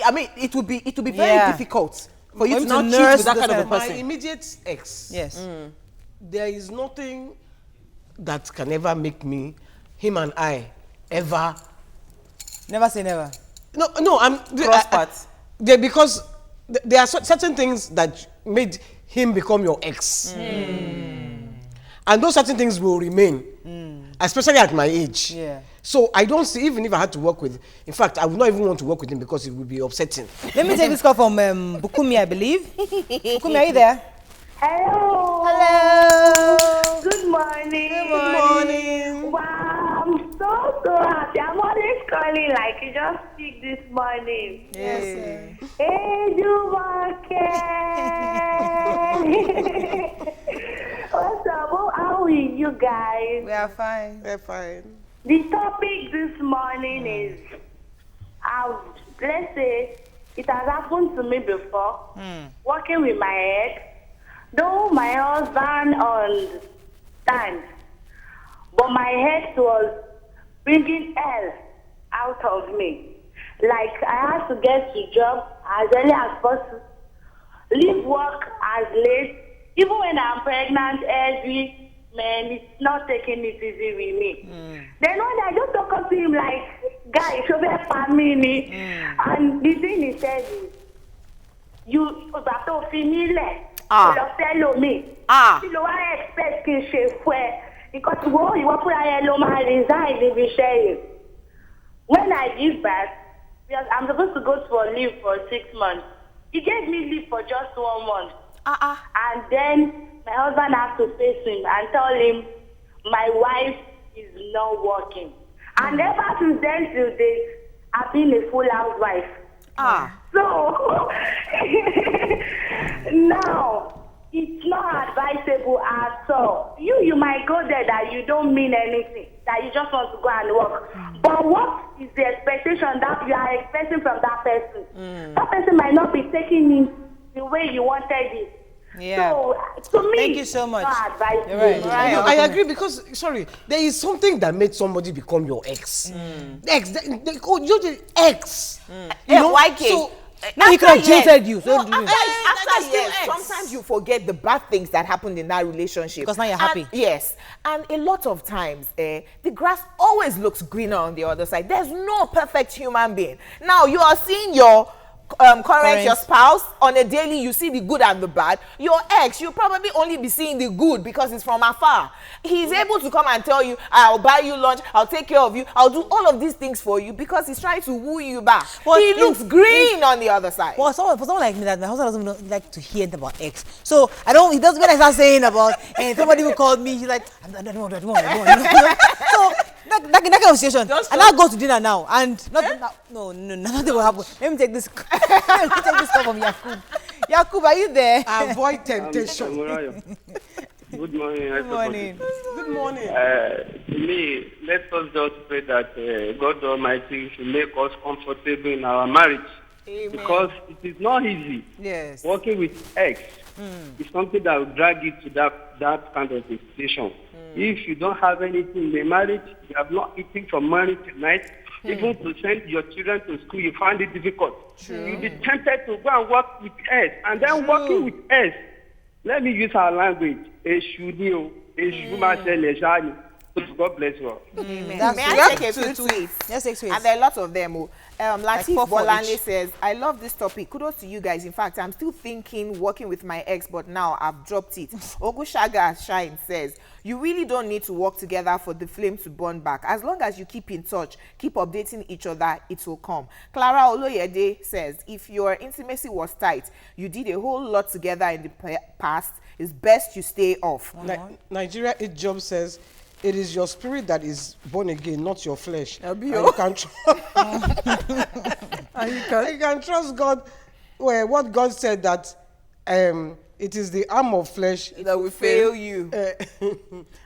I mean, it would be very difficult for you to him now to cheat nurse with that those kind of a kind of- My person. immediate ex. Yes. There is nothing that can ever make me, him and I, ever. Never say never. No, I'm Cross paths. because there are certain things that made him become your ex, and those certain things will remain, especially at my age. Yeah. So I don't see, even if I had to work with, in fact, I would not even want to work with him because it would be upsetting. Let me take this call from Bukumi, I believe. Bukumi, are you there? Hello. Hello. Good morning. Good morning. Wow, I'm so happy. I'm always calling like you just speak this morning. Yes. Hey, what's up? How are you guys? We are fine. They're fine. The topic this morning is, let's say, it has happened to me before, working with my ex, though my husband understands, but my ex was bringing hell out of me. Like, I had to get to job as early as possible, leave work as late, even when I'm pregnant, man, it's not taking it easy with me. Then one day I just talk up to him like, guy, show me a family. And the thing he said is, you got to feel follow me. You know what I expect you to because you want to resign if you share it. When I give birth, because I'm supposed to go for leave for 6 months. He gave me leave for just 1 month. And then my husband has to face him and tell him my wife is not working. And ever since then till date, I've been a full housewife. So now it's not advisable at all. You might go there that you don't mean anything, that you just want to go and work. But what is the expectation that you are expecting from that person? That person might not be taking it the way you wanted it. Yeah. So, to me, Thank you so much. not advisable. You're right. No, I agree because, sorry, there is something that made somebody become your ex. Ex, they call you the ex. You know? YK. So, Now he could have jilted you. So No, after years, sometimes you forget the bad things that happened in that relationship. Because now you're happy. And, yes. And a lot of times, the grass always looks greener on the other side. There's no perfect human being. Now, you are seeing your current your spouse on a daily, you see the good and the bad. Your ex, you probably only be seeing the good because it's from afar. He's able to come and tell you, I'll buy you lunch, I'll take care of you, I'll do all of these things for you because he's trying to woo you back. But he looks green on the other side. Well, for someone like me, that my husband doesn't like to hear about ex. So he doesn't, when I start saying about, and somebody will call me, he's like, I don't want. So that kind of situation. And I'll go to dinner now, and nothing will happen. Let me take this. Let me take this call from Yakub. Yakub, are you there? Avoid temptation. Good morning. Good morning. Good morning. Me, let us just pray that God Almighty should make us comfortable in our marriage. Amen. Because it is not easy. Yes. Working with ex is something that will drag you to that kind of a situation. If you don't have anything in the marriage, you have not eaten from morning to night, even to send your children to school, you find it difficult. True. You'll be tempted to go and work with ex. And then working with ex, let me use our language. God bless you all. May I take a few tweets? Let's take tweets. And there are lots of them. Latif Like 4 for Bolanle each. says, I love this topic. Kudos to you guys. In fact, I'm still thinking working with my ex, but now I've dropped it. Ogushaga Shine says, you really don't need to work together for the flame to burn back. As long as you keep in touch, keep updating each other, it will come. Clara Oloyede says, if your intimacy was tight, you did a whole lot together in the past, it's best you stay off. Nigeria 8 Job says, it is your spirit that is born again, not your flesh. And you can you can trust God. Well, what God said that it is the arm of flesh that will fail you.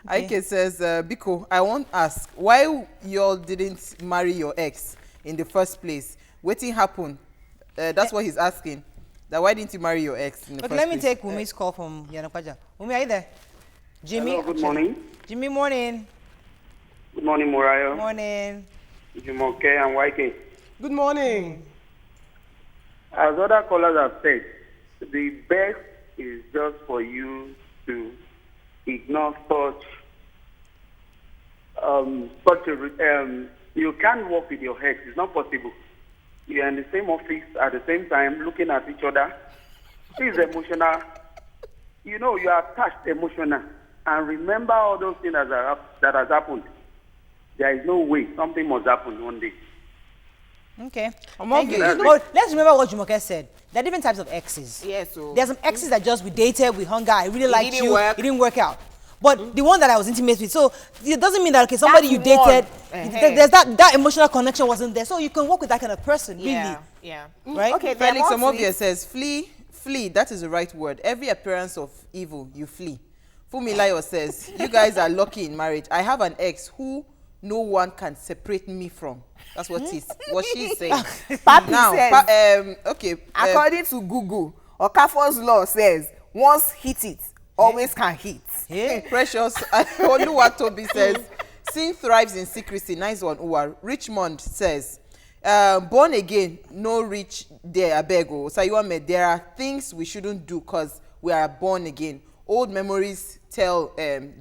Ike says, Biko, I want to ask, why y'all didn't marry your ex in the first place? Waiting happened. That's what he's asking. That why didn't you marry your ex in the first place? Let me take Umi's call from Yanakwaja. Umi, are you there? Jimmy. Hello, good morning. Jimmy, morning. Good morning, Morayo. Morning. Jumoke and YK. Good morning. As other callers have said, the best is just for you to ignore you can't work with your ex. It's not possible. You are in the same office at the same time, looking at each other. She's emotional. You know, you are attached emotional. And remember all those things that has happened. There is no way. Something must happen one day. Okay. Thank you. But let's remember what Jumoke said. There are different types of exes. Yes. So There's some exes that just we dated, we hung out, I really liked didn't you, work. it didn't work out. But the one that I was intimate with, so it doesn't mean that, okay, somebody you dated, there's that emotional connection wasn't there. So you can work with that kind of person, really. Yeah. Right? Okay, Felix Omovia says, flee, that is the right word. Every appearance of evil, you flee. Fumilayo says, you guys are lucky in marriage. I have an ex who no one can separate me from. That's what she's saying. Papi Now, says, according to Google, Okafor's law says, once hit it, always can hit. Yeah. Precious Oluwatobi says, sin thrives in secrecy. Nice one, Uwa. Richmond says, born again, no reach there, abego. Sayuame, there are things we shouldn't do because we are born again. Old memories tell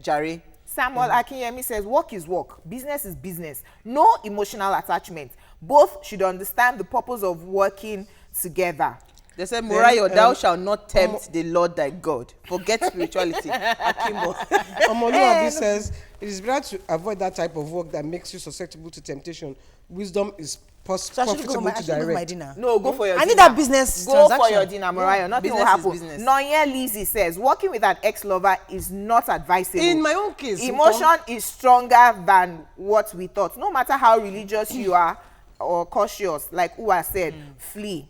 Jare. Samuel Akinyemi says, work is work, business is business. No emotional attachment. Both should understand the purpose of working together. They said, Morayo, thou shalt not tempt the Lord thy God. Forget spirituality. Akimbo. Omoluabi says, it is better to avoid that type of work that makes you susceptible to temptation. Wisdom is profitable to direct. No, go for your dinner. I need that business Go transaction. for your dinner, Mariah. Nothing will happen. Business. Noye Lizzie says, working with an ex-lover is not advisable. In my own case, emotion is stronger than what we thought. No matter how religious you are or cautious, like Uwa said, flee.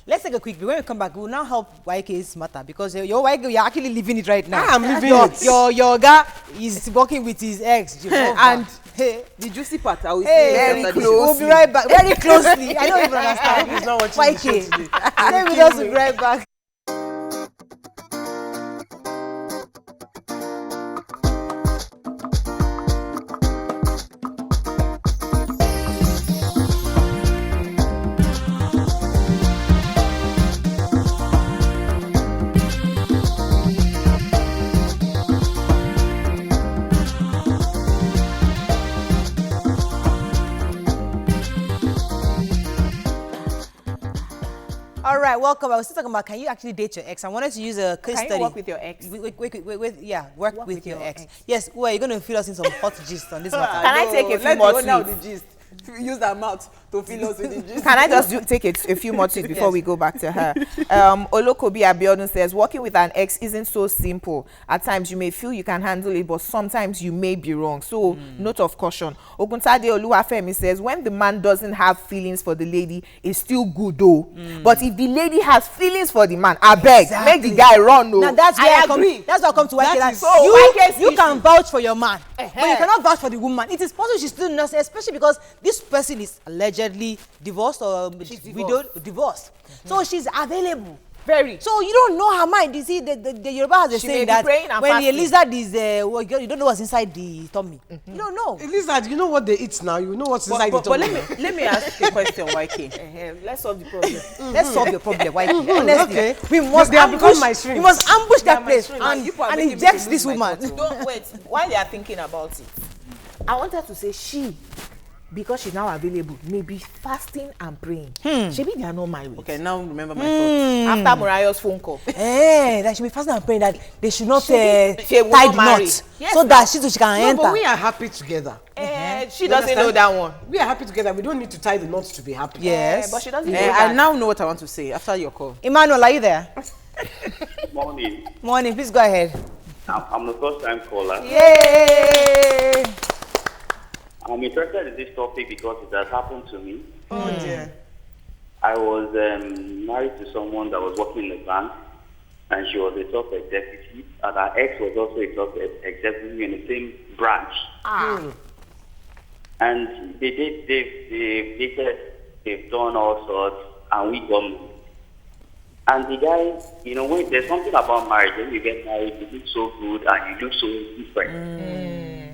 Let's take a quick break. When we come back, we will now help YK's matter because your YK, you're actually living it right now. I'm living it. Your guy is working with his ex. And the juicy part, I will very close. We'll be right back. Very closely. I don't even understand. He's not watching the show today. YK. Stay with us. We'll be right back. welcome. I was still talking about, can you actually date your ex? I wanted to use a case Can you study. work with your ex? Work with your ex. Yes, well, you're going to fill us in some hot gist on this matter. Can I take a few Let more the owner of tweets? the gist use that mouth to fill us with the gist. Can I just take a few more tweets before we go back to her? Olokobi Abiodun says, working with an ex isn't so simple. At times you may feel you can handle it, but sometimes you may be wrong. So, note of caution. Oguntade Oluwafemi says, when the man doesn't have feelings for the lady, it's still good though. But if the lady has feelings for the man, I beg, make the guy run. No. Now that's where I agree. come. That's where I come to YK. That is So YK's you can vouch for your man, but you Uh-huh. cannot vouch for the woman. It is possible she's still not, especially because this person is allegedly divorced or widowed, divorced. So she's available. Very. So you don't know her mind. You see, the Yoruba has a She may saying be that praying and when the fasting. lizard is, you don't know what's inside the tummy. You don't know. Lizard, you know what they eat now. You know what's inside But the tummy. let me ask you a question, YK. Let's solve the problem. Let's solve your problem, YK. Honestly, Okay. we must They have become ambush. my shrimp. We must ambush that place shrimp. and You are making me inject to this lose my woman. thought. Don't wait. While they are thinking about it, I want her to say she, because she's now available, may be fasting and praying. Maybe they are not married. Okay, now remember my thoughts. After Mariah's phone call. That should be fasting and praying that they should not She tie will not the marry. knot, Yes, so now. that she too she can No, enter. but we are happy together. She doesn't know that one. We are happy together. We don't need to tie the knots to be happy. Yes. But she doesn't know I that. now know what I want to say after your call. Emmanuel, are you there? Morning. Morning, please go ahead. I'm the first time caller. Yay! I'm interested in this topic because it has happened to me. Oh dear. I was married to someone that was working in a bank, and she was a top executive, and her ex was also a top executive in the same branch. And they've done all sorts, and we got married. And the guy, you know, when there's something about marriage, when you get married, you look so good and you look so different.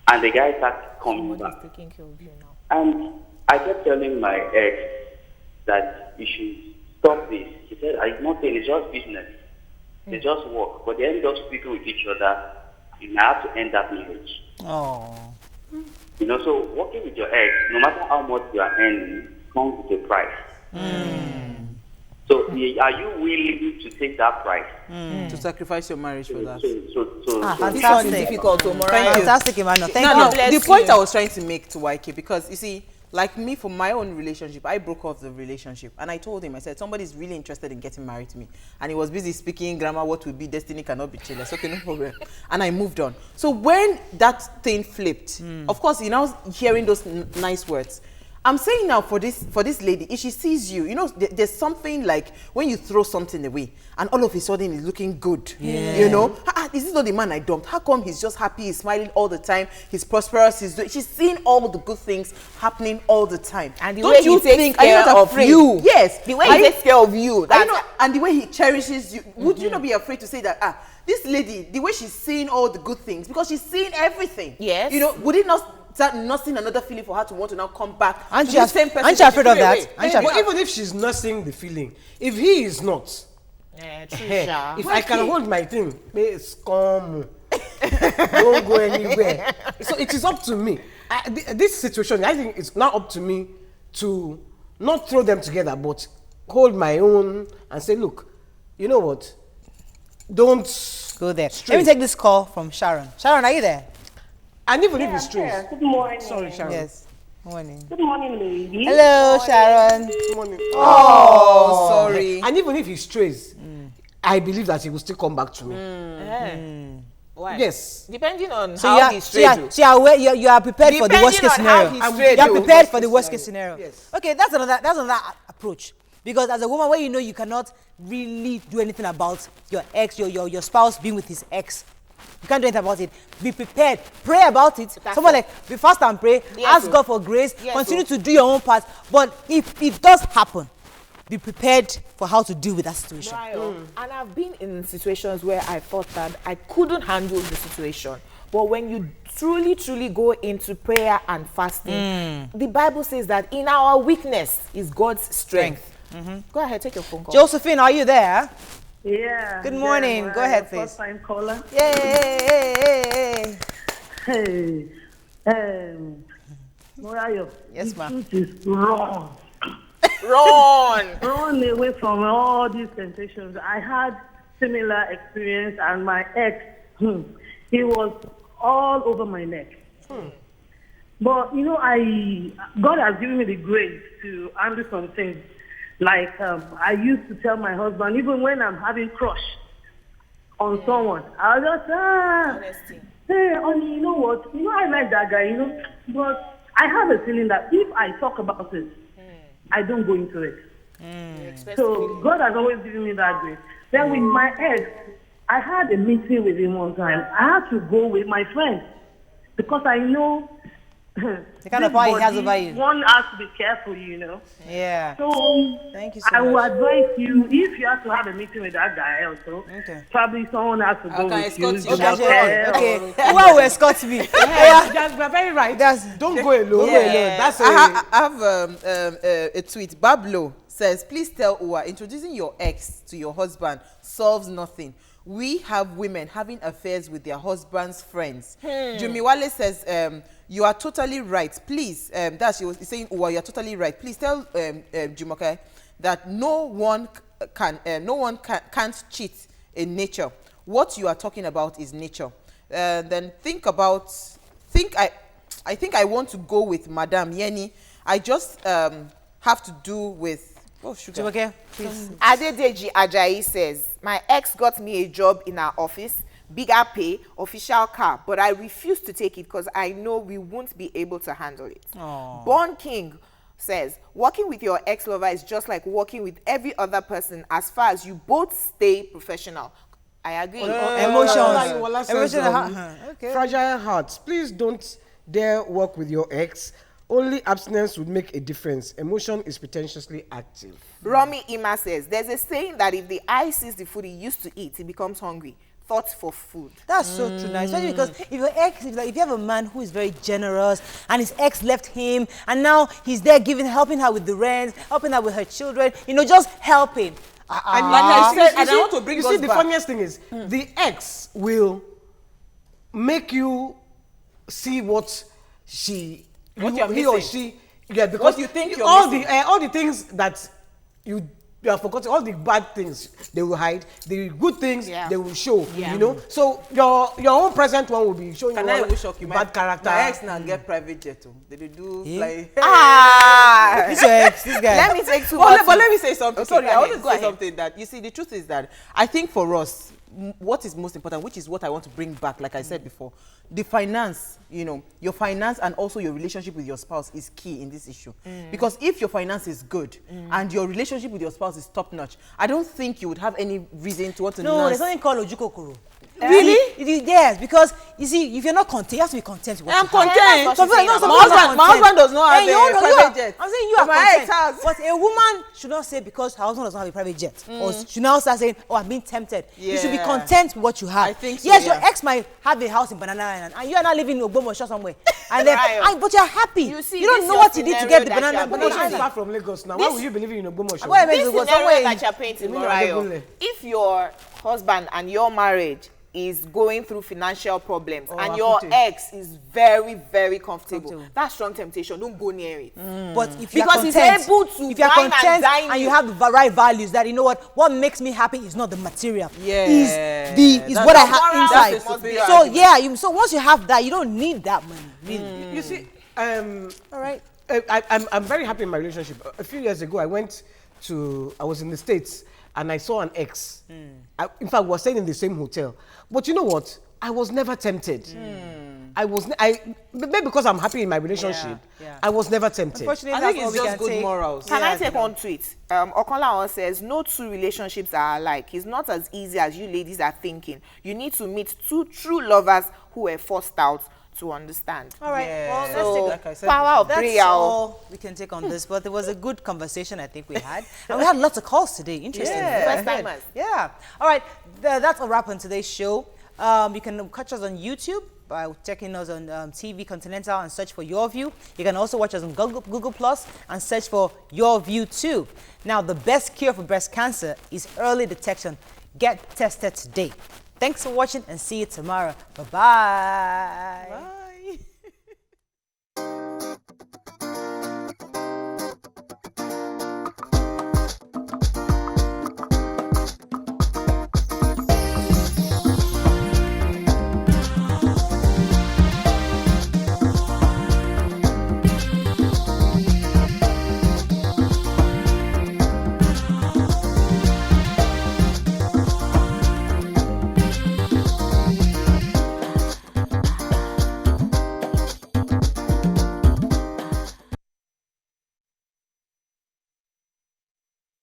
And the guy started coming back. Taking care of you now. And I kept telling my ex that you should stop this. He said, it's nothing, it's just business. It's just work. But they end up speaking with each other. You might have to end that marriage. Oh. You know, so working with your ex, no matter how much you are earning, comes with a price. So are you willing to take that price? To sacrifice your marriage for that. So This one is Fantastic. difficult to Thank you. Fantastic, Emmanuel. Thank No, you. no, bless the point you. I was trying to make to YK, because you see, like me, for my own relationship, I broke off the relationship, and I told him, I said, somebody's really interested in getting married to me, and he was busy speaking grammar, what will be destiny cannot be changed. Okay, no problem. And I moved on. So when that thing flipped, of course, you know, hearing those nice words, I'm saying now for this lady, if she sees you, you know, there's something like when you throw something away and all of a sudden it's looking good. You know, is this not the man I dumped? How come he's just happy, he's smiling all the time, he's prosperous, she's seeing all the good things happening all the time. And the Don't way you he takes think, are you care not of afraid? you. Yes. The way Are he you- takes care of you. are you That's not- and the way he cherishes you, would you not be afraid to say that, this lady, the way she's seeing all the good things, because she's seeing everything. Yes. You know, would it not start nursing another feeling for her to want to now come back Aren't to you the same person? aren't you that she afraid of threw that? away? Aren't you But afraid? even if she's not seeing the feeling, if he is not, if I can hold my thing, it's come. Don't go anywhere. So it is up to me. This situation, I think it's now up to me to not throw them together, but hold my own and say, look, you know what? Don't Go there. stray. Let me take this call from Sharon. Sharon, are you there? And even if it's true. Good morning. Sorry, Sharon. Yes. Morning. Good morning, lady. Hello, Sharon. Good morning. Oh, sorry. And even if he strays, I believe that he will still come back to me. Why? Yes. Depending on So how he's straight. you are aware, you are prepared for the worst case Depending on how scenario. he's straight, You are though. prepared for the worst case scenario. Yes. Okay, that's another approach. Because as a woman, where you know you cannot really do anything about your ex, your spouse being with his ex, you can't do anything about it. Be prepared. Pray about it. Someone like be fast and pray. Yes, ask sir. God for grace. Yes, continue sir. to do your own part. But if it does happen, be prepared for how to deal with that situation. And I've been in situations where I thought that I couldn't handle the situation. But when you truly go into prayer and fasting, the Bible says that in our weakness is God's strength. Go ahead, take your phone call. Josephine, are you there? Yeah. Good morning. Go ahead, please. First time caller. Yay! Hey. Morayo. Yes, the ma'am. truth is wrong. Run away from all these temptations. I had similar experience, and my ex, he was all over my neck. But God has given me the grace to handle some things. Like I used to tell my husband, even when I'm having crush on someone, I'll just hey, honey, you know what? I like that guy, but I have a feeling that if I talk about it, I don't go into it. So God has always given me that grace. Then with my ex, I had a meeting with him one time. I had to go with my friend because I know the kind of power he has over you. One has to be careful, Yeah. So thank you so I much. would advise you, if you have to have a meeting with that guy also, probably someone has to go with you. Okay. Who will escort me? You're very right. Don't go alone. That's I have a tweet. Bablo says, please tell Uwa, introducing your ex to your husband solves nothing. We have women having affairs with their husband's friends. Jumiwale says, you are totally right. Please, that's she was saying, Uwa, you are totally right. Please tell Jumoke that no one can't cheat in nature. What you are talking about is nature. Then I think I want to go with Madame Yeni. I just have to do with sugar. Jumoke, please. Adedeji Ajayi says, my ex got me a job in our office, bigger pay, official car, but I refuse to take it because I know we won't be able to handle it. Born King says, working with your ex-lover is just like working with every other person as far as you both stay professional. I agree. Emotions. Fragile hearts. Please don't dare work with your ex. Only abstinence would make a difference. Emotion is pretentiously active. Romy Ima says, there's a saying that if the eye sees the food he used to eat, he becomes hungry. Thoughts for food. That's so true now, especially because if your ex, if you have a man who is very generous and his ex left him and now he's there helping her with the rent, helping her with her children, just helping. And like I said, I want to bring us the back. funniest thing is the ex will make you see what he or she, because you think you're all the things that you have forgotten, all the bad things they will hide, the good things they will show. So your own present one will be showing Can you I all even shock you? bad character. My ex now get private jet. They do fly. This your ex, this guy. Let me take two But let me say something. Okay, Sorry, I want to go say ahead. something that, you see, the truth is that I think for us, what is most important, which is what I want to bring back, like I said before, the finance, your finance and also your relationship with your spouse is key in this issue. Because if your finance is good and your relationship with your spouse is top notch, I don't think you would have any reason to want to No, there's something called Ojukokoro. Really? Yes, because you see, if you're not content, you have to be content with what I'm you have. content. Some people- no, some My people are not husband does not have And a private jet. I'm saying you are My ex content. has. But a woman should not say because her husband does not have a private jet. Or should now start saying, oh, I'm being tempted. You should be Yeah. content with what you have. I think so, Yes, yeah. your ex might have a house in Banana Island and you are not living in Ogbomoso somewhere. And then, Right. but you're happy. You see, don't this know your what you did to scenario get the that banana. you are Banana painting. You're Island. far from Lagos now. Why will you be living in Ogbomoso? Why am I This going scenario somewhere that you're painting, Maybe Morayo, Adebule. if your husband and your marriage is going through financial problems and akute. your ex is very, very comfortable, that's strong temptation. Don't go near it. But if you're Because he's content, able to if you're wine and content dine and you. you have the right values, that what makes me happy is not the material, Yeah. is That's what I the have moral inside. That's a superior So argument. yeah, so once you have that, you don't need that money. Really. You see, All right. I'm very happy in my relationship. A few years ago, I was in the States and I saw an ex. In fact, we were staying in the same hotel. But you know what? I was never tempted. Maybe because I'm happy in my relationship, Yeah. I was never tempted. Unfortunately, I that's think all it's we just can good take. morals. Can Yeah, I take one tweet? Okonlaon says, no two relationships are alike. It's not as easy as you ladies are thinking. You need to meet two true lovers who were forced out to understand. All right. Yeah. Well, let's So, take Like I said power of That's prayer. all we can take on this, but it was a good conversation I think we had. And we had lots of calls today. Interesting. Yeah. First timers. Yeah. All right. That's a wrap on today's show. You can catch us on YouTube by checking us on TV Continental and search for Yourview. You can also watch us on Google Plus and search for Yourview too. Now, the best cure for breast cancer is early detection. Get tested today. Thanks for watching and see you tomorrow. Bye-bye. Bye.